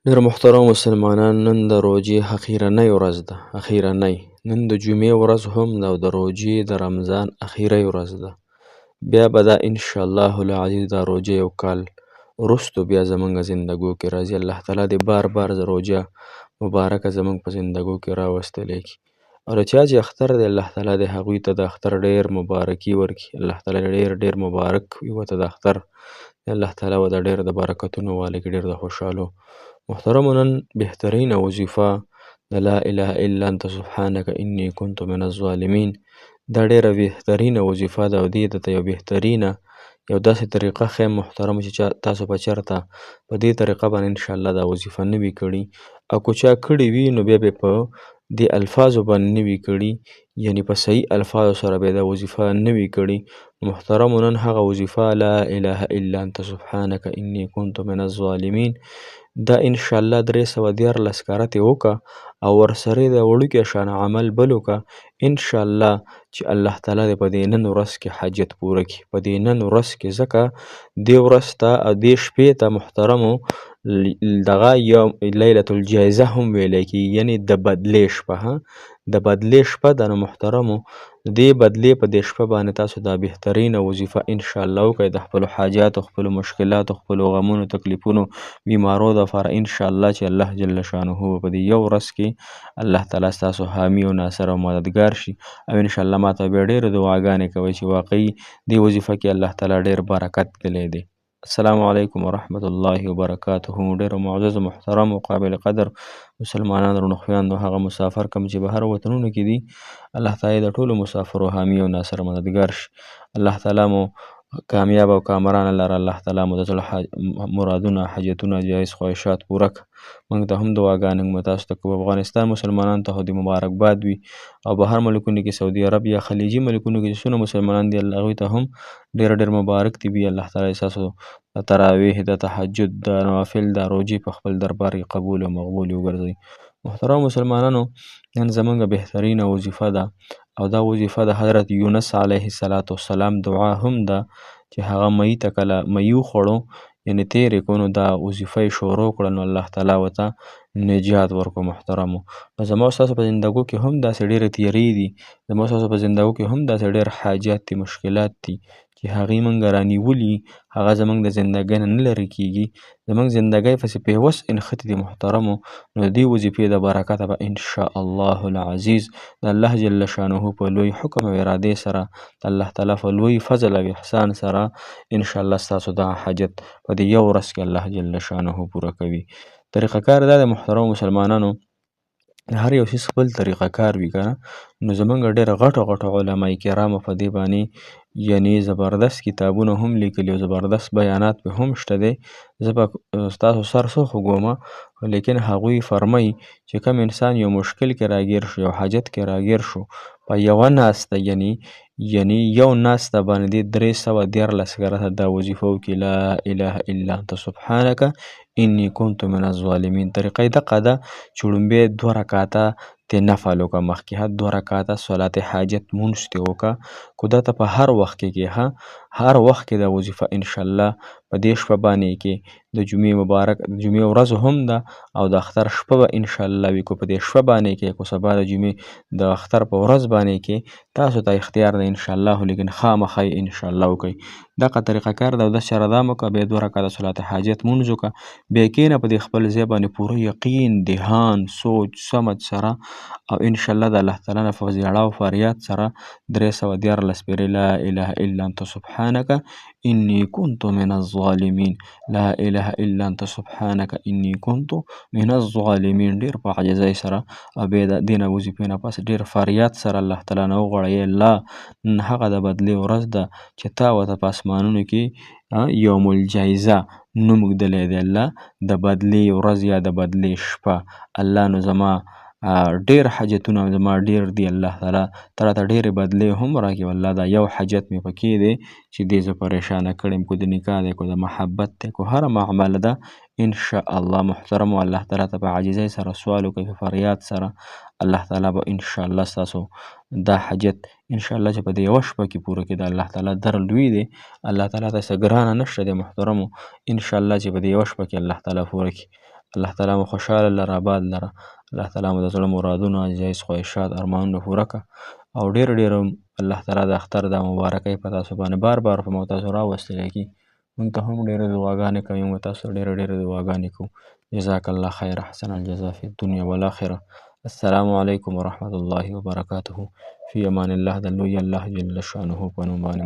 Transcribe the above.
ډېر محترم مسلمانان، نن د روژې اخیرنۍ ورځ ده. نن د جمعې ورځ هم ده او د روژې د رمضان اخیری ورځ ده. بیا به دا انشاءالله العزیز دا روژه یو کال وروستو بیا زموږ زندګو کې راځي. الله تعالی دې بار بار د روژه مبارکه زموږ په زندګو کې راوستلی کړي. او د چا چې اختر دی، الله تعالی دې هغوی ته د اختر ډېر مبارکي ورکړي. الله تعالی ډېر مبارک وي ورته د اختر. الله تعالی ورته ډېر د برکتونو والی کړي، ډېر د خوشحالو. محترمو، نن بهترینه وظیفه د لا اله الا انت سبحانک انی کنت من الظالمین. دا ډېره بهترینه وظیفه ده او دې ته یو بهترینه یو داسې طریقه ښیم محترمو چې تاسو به چېرته په دې طریقه باندې انشاءالله دا وظیفه نه وي کړې، او که چا کړې وي نو بیا به په دې الفاظو باندې نه وي کړي، یعنی په صحیح الفاظو سره به دا وظیفه نه وي کړي. محترمو، نن هغه وظیفه لا اله الا انت سبحانک انی کنت من الظالمین دا انشاءالله 314 کرته وکړه او ورسره د وړوکي شان عمل بل وکړه. انشاءالله چې الله تعالی دې په دې نن ورځ کې حاجت پوره کړي. په دې نن ورځ کې ځکه دې ورځ ته او دې شپې ته محترمو دغه یوم لیلة الجایزه هم ویلی کېږي، یعنی د بدلې شپه. د بدلې شپه ده. نو محترمو دې بدلې په دې شپه باندې تاسو دا بهترینه وظیفه انشاءالله وکړئ، د خپلو حاجاتو، خپلو مشکلاتو، خپلو غمونو، تکلیفونو، بیمارو دپاره انشاءالله چې الله جل شانه په دې یو ورځ کې الله تعالی ستاسو حامی او ناصر او مددګار شي. او انشاءالله ماته بیا ډېرې دعاګانې کوئ چې واقعي دې وظیفه کې الله تعالی ډېر برکت کلی دی. السلام علیکم ورحمة الله وبرکاته. ډېرو معزز محترم او قابل قدر مسلمانانو، رونو خویندو، هغه مسافر کم چې بهر وطنونو کې دي، الله تعالی د ټولو مسافرو حامی او ناصر مددګار شي. الله تعالی مو کامیاب او کامرانه لره. الله تعالی مو د زړه مرادونه، حاجتونه، جایز خواهشات پوره کړه. موږ ته هم دعاګانې موږ تاسو ته کوو. افغانستان مسلمانانو ته خو دې مبارکباد وي، او بهر ملکونو کې سعودي عرب یا خلیجي ملکونو کې چې څونه مسلمانان دي هغوی ته هم ډېر مبارک دي وي. الله تعالی ستاسو د تراویح، د تهجد، د نوافل، د روژې په خپل دربار کې قبول او مقبول وګرځوي. محترم مسلمانانو، نن زموږ بهترینه وظیفه ده او دا وظیفه د حضرت یونس علیه السلام دعا هم ده چې هغه مئی ته کله مئی وخوړو، یعنې تېرې کړو، نو دا وظیفه یې شروع کړه، نو الله تعالی ورته نجات ورکړو. محترمو، نو زما او ستاسو په زندګو کې هم داسې ډېرې تیرې دي، زما او ستاسو په زندګو کې هم داسې ډېر حاجات دي، مشکلات دي چې هغې موږ رانیولي، هغه زموږ د زندګۍ نه لرې کېږي. زموږ زندګۍ پسې پیوست انښتې دي محترمو. نو د دې وظیفې د برکته به انشاءالله العزیز د الله جل شانه په لوی حکم او ارادې سره، د الله تعالی په لوی فضل او احسان سره انشاءالله ستاسو دغه حاجت په دې یو ورځ کې الله جل شانه پوره کوي. طریقه کار دا د محترمو مسلمانانو، هر یو څیز خپل طریقه کار وي که نه. نو زموږ ډېر غټو علما کرامو په دې باندې یعنی زبردست کتابونه هم لیکلي او زبردست بیانات پې هم شته دی. زه به ستاسو سرسخ وګومه، لیکن هغوی فرمایي چې کوم انسان یو مشکل کې راګیر شو، یو حاجت کې راګیر شو، په یوه ناسته یعنی یو ناسته باندې 314 کرته دا وظیفه وکړي، لا اله الا انت سبحانک انی کنت من الظالمین. طریقه یې دقه ده چې لومبی 2 رکعته ته نفل وکړه، مخکې 2 رکعته صلات حاجت مونځ ترې وکړه. کو دا ته په هر وخت کې هر وخت کې دا وظیفه انشاءالله په دې شپه باندې کې د جمعې مبارک، د جمعې ورځ هم ده او د اختر شپه به انشاءالله وي. کو په دې شپه باندې کې، کو سبا د جمعې د اختر په ورځ باندې کې، تاسو ته اختیار ده انشاءالله، لیکن خامخا یې انشاءالله وکړئ. دغه طریقه کار ده. او داسې چاره دا مه کوه بیا 2 رکعته صلات حاجت مونځ وکړه، بیا کښېنه په دې خپل ځای باندې پوره یقین، دهان، سوچ سمج سره او انشاءالله د الله تعالی نه په ژړا او فریاد سره 314 پېرې لا اله الا انت سبحانک انی کنت من الظالمین، لا اله الا انت سبحانک انی کنت من الظالمین. ډېر په عاجزۍ سره او بیا د دې نه وظیفې نه پس ډېر فریاد سره الله تعالی نه وغواړه، ای الله نن هغه د بدلې ورځ ده چې تا ورته په اسمانونو کې یوم الجایزه نوم ږدلی دی، الله د بدلې ورځ یا د بدلې شپه. الله نو زما ډېر حاجتونه زما ډېر دي، الله تعالی ته راته ډېرې بدلې هم راکړي. والله دا یو حاجت مې پکې دی چې دې زه پریشانه کړی یم، کو د نکاح دی، کو د محبت دی، کو هره معامله ده انشاءالله. محترم الله تعالی ته په عاجزۍ سره سوال وکړئ، په فریاد سره الله تعالی به انشاءالله ستاسو دا حاجت انشاءالله چې په دې یوه شپه کې پوره کړي. د الله تعالی در لوی دی، الله تعالی ته څه ګرانه نشته دی محترمو. انشاءالله چې په دې یوه شپه کې الله تعالی پوره کړي. الله تعالی مو خوشحاله لره، آباد لره. الله تعالی مو د زړه مرادونه، جایز خواهشات، ارمانونه پوره کړه. او ډېر ډېر الله تعالی د اختر دا مبارکۍ په تاسو باندې بار بار په مو تاسو راوستلی کي. مونږ ته هم ډېرې دعاګانې کوي، مونږ تاسو ته ډېرې دعاګانې کوو. جزاک الله خیر، احسن الجزاء فی الدنیا والآخرة. السلام علیکم ورحمة الله وبرکاته. فی امان الله. د لوی الله جل شانه په نوم باندې